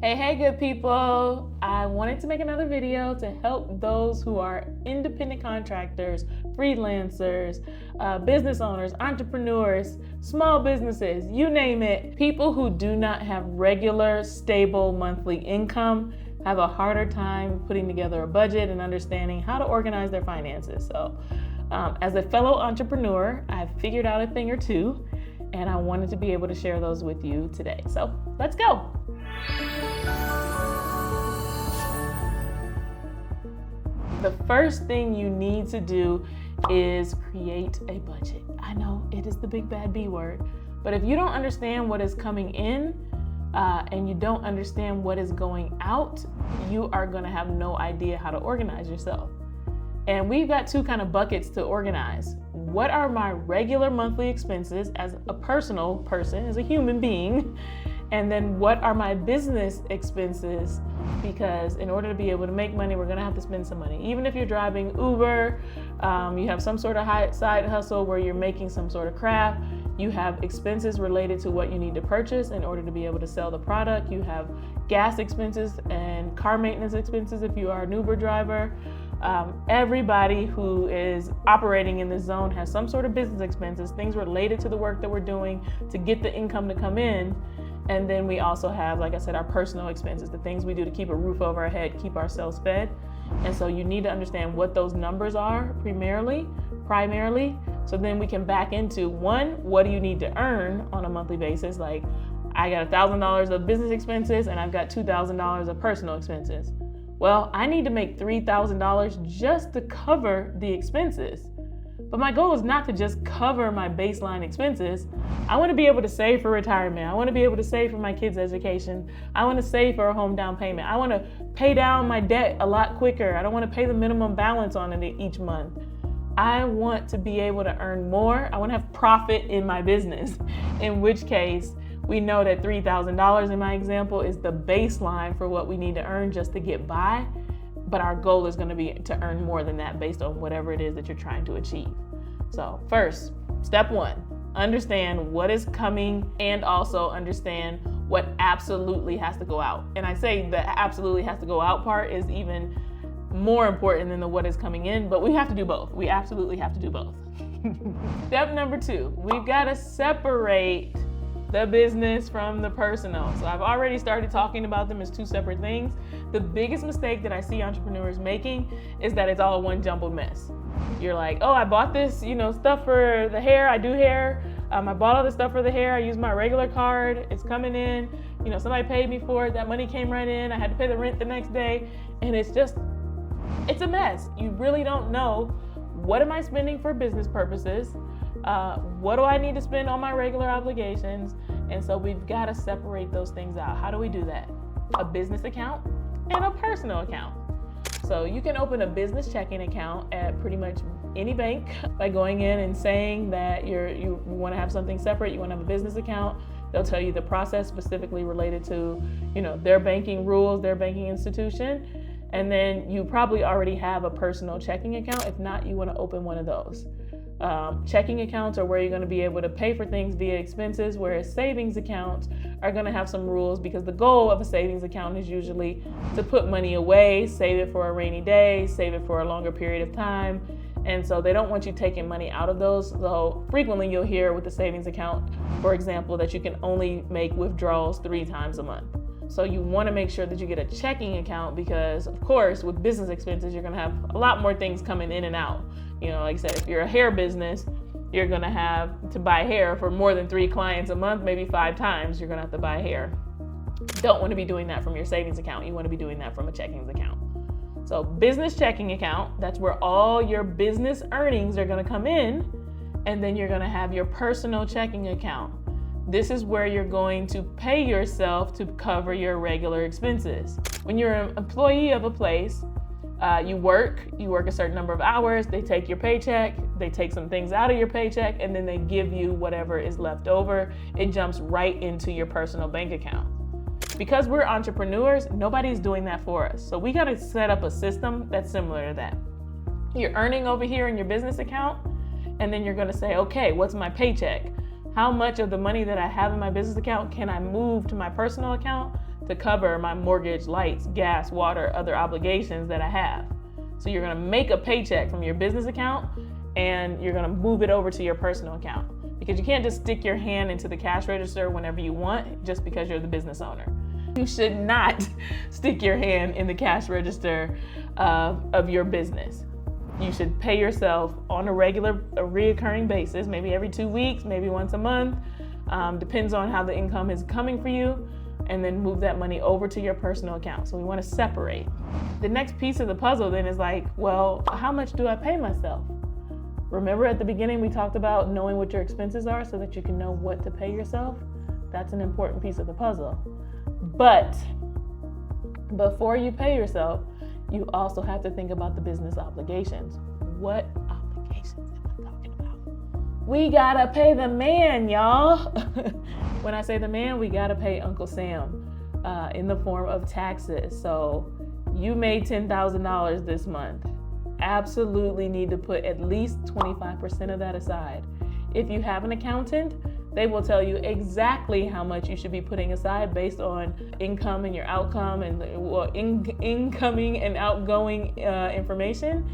Hey, good people. I wanted to make another video to help those who are independent contractors, freelancers, business owners, entrepreneurs, small businesses, you name it. People who do not have regular, stable monthly income have a harder time putting together a budget and understanding how to organize their finances. So, as a fellow entrepreneur, I've figured out a thing or two, and I wanted to be able to share those with you today. So, let's go. The first thing you need to do is create a budget. I know it is the big bad B word, but if you don't understand what is coming in and you don't understand what is going out, you are going to have no idea how to organize yourself. And we've got two kind of buckets to organize. What are my regular monthly expenses as a personal person, as a human being? And then what are my business expenses? Because in order to be able to make money, we're gonna have to spend some money. Even if you're driving Uber, you have some sort of side hustle where you're making some sort of craft, you have expenses related to what you need to purchase in order to be able to sell the product. You have gas expenses and car maintenance expenses if you are an Uber driver. Everybody who is operating in this zone has some sort of business expenses, things related to the work that we're doing to get the income to come in. And then we also have, like I said, our personal expenses, the things we do to keep a roof over our head, keep ourselves fed. And so you need to understand what those numbers are primarily, so then we can back into one, what do you need to earn on a monthly basis? Like, I got $1,000 of business expenses and I've got $2,000 of personal expenses. Well, I need to make $3,000 just to cover the expenses. But my goal is not to just cover my baseline expenses. I want to be able to save for retirement. I want to be able to save for my kids' education. I want to save for a home down payment. I want to pay down my debt a lot quicker. I don't want to pay the minimum balance on it each month. I want to be able to earn more. I want to have profit in my business, in which case we know that $3,000 in my example is the baseline for what we need to earn just to get by. But our goal is going to be to earn more than that based on whatever it is that you're trying to achieve. So first, step one, understand what is coming and also understand what absolutely has to go out. And I say the absolutely has to go out part is even more important than the what is coming in, but we have to do both. We absolutely have to do both. Step number two, we've got to separate the business from the personal. So I've already started talking about them as two separate things. The biggest mistake that I see entrepreneurs making is that it's all one jumbled mess. You're like, oh, I bought this, stuff for the hair. I do hair. I bought all this stuff for the hair. I use my regular card. It's coming in. Somebody paid me for it. That money came right in. I had to pay the rent the next day. And it's a mess. You really don't know, what am I spending for business purposes? What do I need to spend on my regular obligations? And so we've got to separate those things out. How do we do that? A business account and a personal account. So you can open a business checking account at pretty much any bank by going in and saying that you want to have something separate, you want to have a business account. They'll tell you the process specifically related to, their banking rules, their banking institution. And then you probably already have a personal checking account. If not, you want to open one of those. Checking accounts are where you're going to be able to pay for things via expenses, whereas savings accounts are going to have some rules, because the goal of a savings account is usually to put money away, save it for a rainy day, save it for a longer period of time. And so they don't want you taking money out of those. So frequently you'll hear with the savings account, for example, that you can only make withdrawals 3 times a month. So you want to make sure that you get a checking account, because of course with business expenses, you're going to have a lot more things coming in and out. Like I said, if you're a hair business, you're going to have to buy hair for more than 3 clients a month, maybe 5 times you're going to have to buy hair. Don't want to be doing that from your savings account. You want to be doing that from a checking account. So business checking account, that's where all your business earnings are going to come in. And then you're going to have your personal checking account. This is where you're going to pay yourself to cover your regular expenses. When you're an employee of a place, you work a certain number of hours, they take your paycheck, they take some things out of your paycheck, and then they give you whatever is left over. It jumps right into your personal bank account. Because we're entrepreneurs, nobody's doing that for us. So we got to set up a system that's similar to that. You're earning over here in your business account, and then you're going to say, okay, what's my paycheck? How much of the money that I have in my business account can I move to my personal account to cover my mortgage, lights, gas, water, other obligations that I have. So you're gonna make a paycheck from your business account and you're gonna move it over to your personal account, because you can't just stick your hand into the cash register whenever you want just because you're the business owner. You should not stick your hand in the cash register of your business. You should pay yourself on a reoccurring basis, maybe every 2 weeks, maybe once a month, depends on how the income is coming for you, and then move that money over to your personal account. So we want to separate. The next piece of the puzzle then is like, well, how much do I pay myself? Remember at the beginning we talked about knowing what your expenses are so that you can know what to pay yourself? That's an important piece of the puzzle. But before you pay yourself, you also have to think about the business obligations. What obligations am I talking about? We gotta pay the man, y'all. When I say the man, we gotta pay Uncle Sam in the form of taxes. So you made $10,000 this month. Absolutely need to put at least 25% of that aside. If you have an accountant, they will tell you exactly how much you should be putting aside based on income and your outcome and incoming and outgoing information.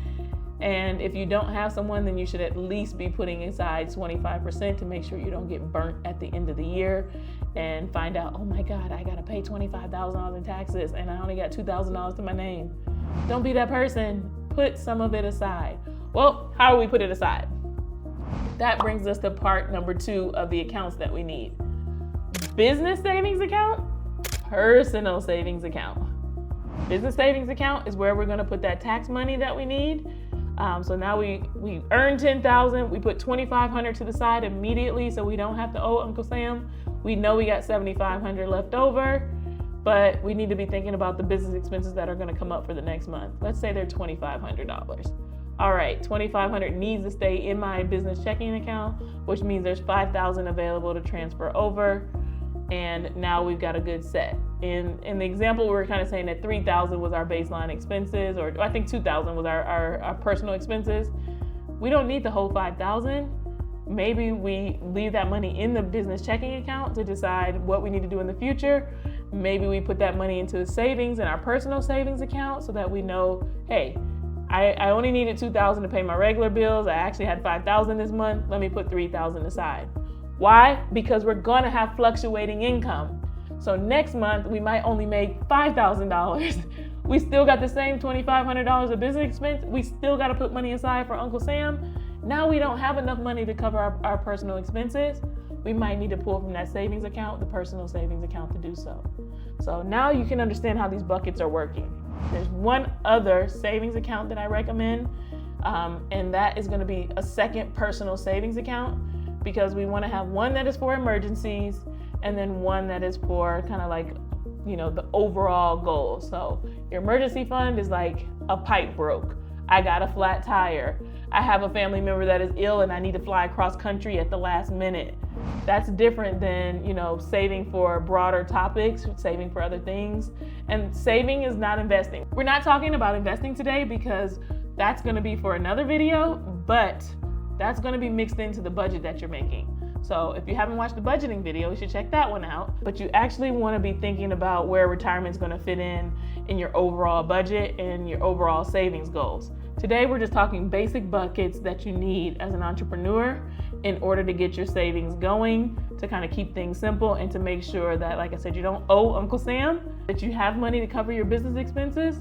And if you don't have someone, then you should at least be putting aside 25% to make sure you don't get burnt at the end of the year and find out, oh my God, I gotta pay $25,000 in taxes and I only got $2,000 to my name. Don't be that person. Put some of it aside. Well, how do we put it aside? That brings us to part number 2 of the accounts that we need. Business savings account, personal savings account. Business savings account is where we're gonna put that tax money that we need. So now we earned $10,000, we put $2,500 to the side immediately so we don't have to owe Uncle Sam. We know we got $7,500 left over, but we need to be thinking about the business expenses that are gonna come up for the next month. Let's say they're $2,500. All right, $2,500 needs to stay in my business checking account, which means there's $5,000 available to transfer over. And now we've got a good set. In the example, we were kind of saying that $3,000 was our baseline expenses, or I think $2,000 was our personal expenses. We don't need the whole $5,000. Maybe we leave that money in the business checking account to decide what we need to do in the future. Maybe we put that money into savings in our personal savings account so that we know, hey, I only needed $2,000 to pay my regular bills. I actually had $5,000 this month. Let me put $3,000 aside. Why? Because we're gonna have fluctuating income. So next month, we might only make $5,000. We still got the same $2,500 of business expense. We still gotta put money aside for Uncle Sam. Now we don't have enough money to cover our personal expenses. We might need to pull from that savings account, the personal savings account, to do so. So now you can understand how these buckets are working. There's one other savings account that I recommend, and that is gonna be a second personal savings account, because we wanna have one that is for emergencies and then one that is for kind of like, the overall goal. So your emergency fund is like a pipe broke. I got a flat tire. I have a family member that is ill and I need to fly across country at the last minute. That's different than, saving for broader topics, saving for other things. And saving is not investing. We're not talking about investing today because that's gonna be for another video, but that's gonna be mixed into the budget that you're making. So if you haven't watched the budgeting video, you should check that one out. But you actually wanna be thinking about where retirement's gonna fit in your overall budget and your overall savings goals. Today, we're just talking basic buckets that you need as an entrepreneur in order to get your savings going, to kind of keep things simple and to make sure that, like I said, you don't owe Uncle Sam, that you have money to cover your business expenses.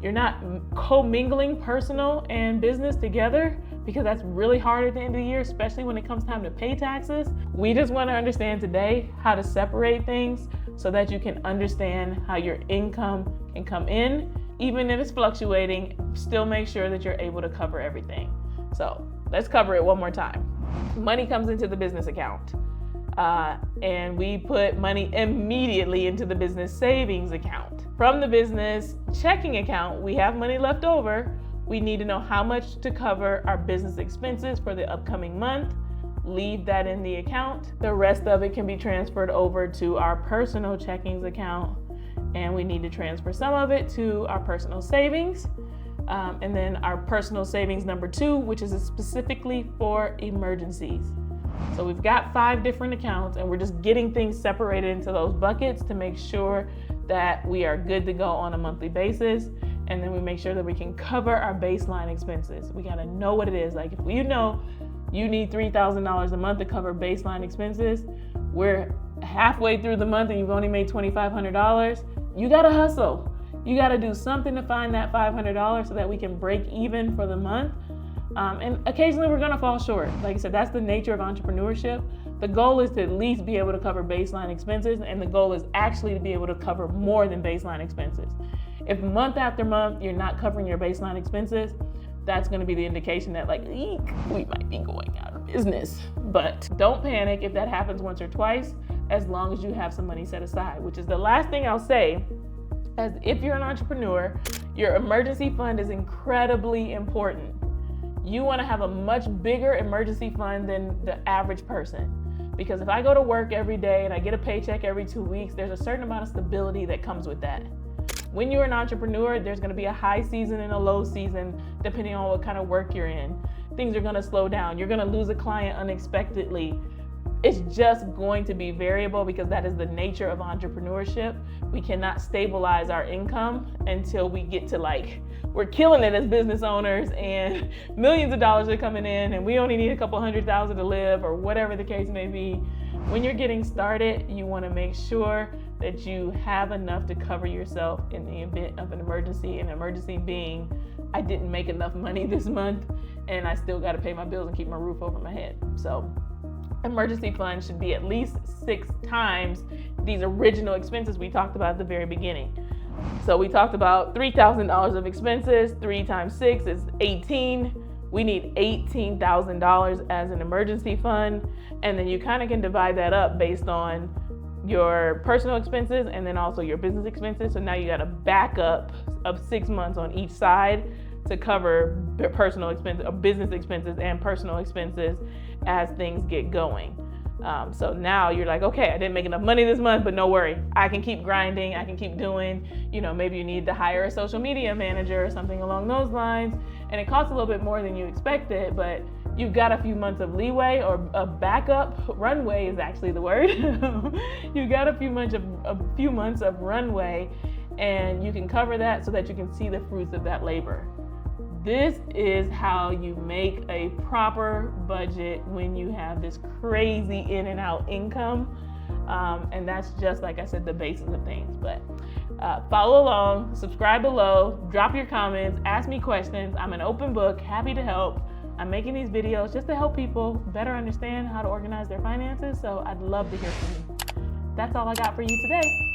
You're not commingling personal and business together, because that's really hard at the end of the year, especially when it comes time to pay taxes. We just want to understand today how to separate things so that you can understand how your income can come in. Even if it's fluctuating, still make sure that you're able to cover everything. So let's cover it one more time. Money comes into the business account, and we put money immediately into the business savings account. From the business checking account, we have money left over. We need to know how much to cover our business expenses for the upcoming month. Leave that in the account. The rest of it can be transferred over to our personal checkings account, and we need to transfer some of it to our personal savings. And then our personal savings number 2, which is specifically for emergencies. So we've got 5 different accounts, and we're just getting things separated into those buckets to make sure that we are good to go on a monthly basis. And then we make sure that we can cover our baseline expenses. We gotta know what it is. Like if you know you need $3,000 a month to cover baseline expenses, we're halfway through the month and you've only made $2,500, you gotta hustle. You gotta do something to find that $500 so that we can break even for the month. And occasionally we're gonna fall short. Like I said, that's the nature of entrepreneurship. The goal is to at least be able to cover baseline expenses, and the goal is actually to be able to cover more than baseline expenses. If month after month you're not covering your baseline expenses, that's gonna be the indication that like, eek, we might be going out of business. But don't panic if that happens once or twice, as long as you have some money set aside, which is the last thing I'll say. As if you're an entrepreneur, your emergency fund is incredibly important. You wanna have a much bigger emergency fund than the average person. Because if I go to work every day and I get a paycheck every 2 weeks, there's a certain amount of stability that comes with that. When you're an entrepreneur, there's gonna be a high season and a low season, depending on what kind of work you're in. Things are gonna slow down. You're gonna lose a client unexpectedly. It's just going to be variable because that is the nature of entrepreneurship. We cannot stabilize our income until we get to we're killing it as business owners and millions of dollars are coming in and we only need a couple $100,000 to live, or whatever the case may be. When you're getting started, you want to make sure that you have enough to cover yourself in the event of an emergency. An emergency being, I didn't make enough money this month and I still got to pay my bills and keep my roof over my head. So emergency fund should be at least 6 times these original expenses we talked about at the very beginning. So we talked about $3,000 of expenses, 3 times 6 is 18. We need $18,000 as an emergency fund. And then you kind of can divide that up based on your personal expenses and then also your business expenses. So now you got a backup of 6 months on each side to cover personal expenses, or business expenses and personal expenses as things get going. So now you're like, okay, I didn't make enough money this month, but no worry, I can keep grinding, I can keep doing, maybe you need to hire a social media manager or something along those lines, and it costs a little bit more than you expected, but you've got a few months of leeway, or a backup. Runway is actually the word. You've got a few months of runway, and you can cover that so that you can see the fruits of that labor. This is how you make a proper budget when you have this crazy in and out income. And that's just, like I said, the basis of things. But follow along, subscribe below, drop your comments, ask me questions. I'm an open book, happy to help. I'm making these videos just to help people better understand how to organize their finances. So I'd love to hear from you. That's all I got for you today.